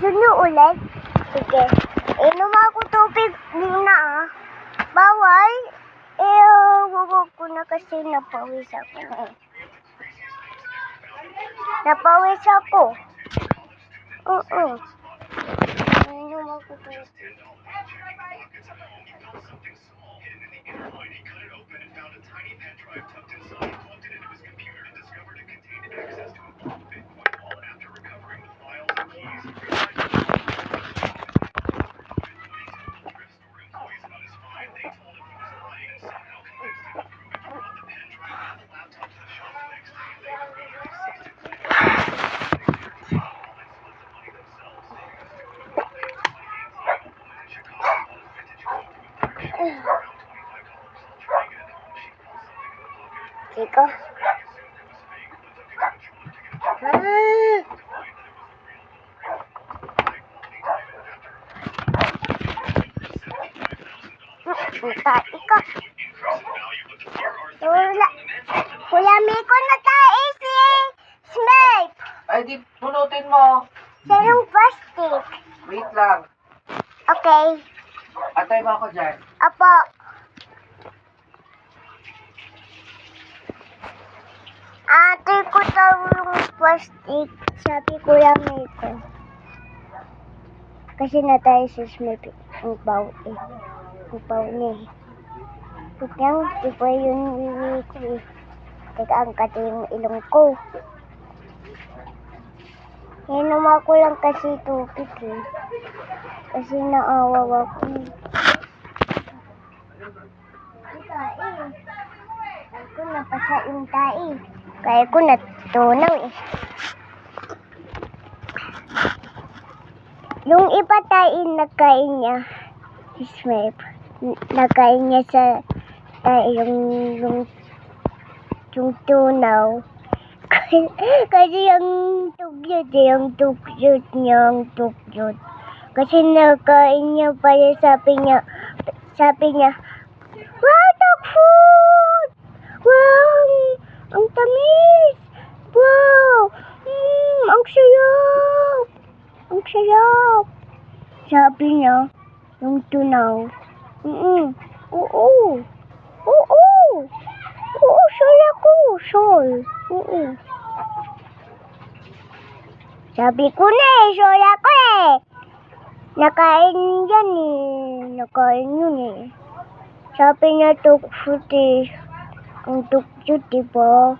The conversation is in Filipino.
Gusto niyo ulit? Sige. Inom ako tubig muna ah. Bawal? Huwag ko na kasi napawis ako na eh. Napawis ako. Oo. Inom ako tubig. Chico. Ika. Wala. Kuya Miko na tayo si Snape. Ay, di punutin mo. Sa yung plastic. Wait lang. Okay. Atay mo ako dyan. Apo. Ate ko daw yung plastic. Sabi Kuya Miko. Kasi na tayo si Snape. Ang baw eh. Ang baw niya eh. Kaya iba yung wiwi ko eh. Teka, angkat yung ilong ko. Inom ako lang kasi tubig eh. Kasi naawaw ako eh. Kaya ko napasain tayo eh. Kaya ko natunaw eh. Yung iba tayo nagkain niya. Si Snape. Nagkain niya sa yung tunaw. Kasi yung tugyot niya. Kasi nagkain niya pa yan, sabi niya, wow, dog food! Wow, ang tamis! Wow, ang sayap! Ang sayap! Sabi niya, yung tunaw. Oo, sol ako, sol. Sabi ko na eh, sol ako eh. Nakain yan eh, nakain yun eh. Sabi niya, dog food eh. Ang dog food, diba?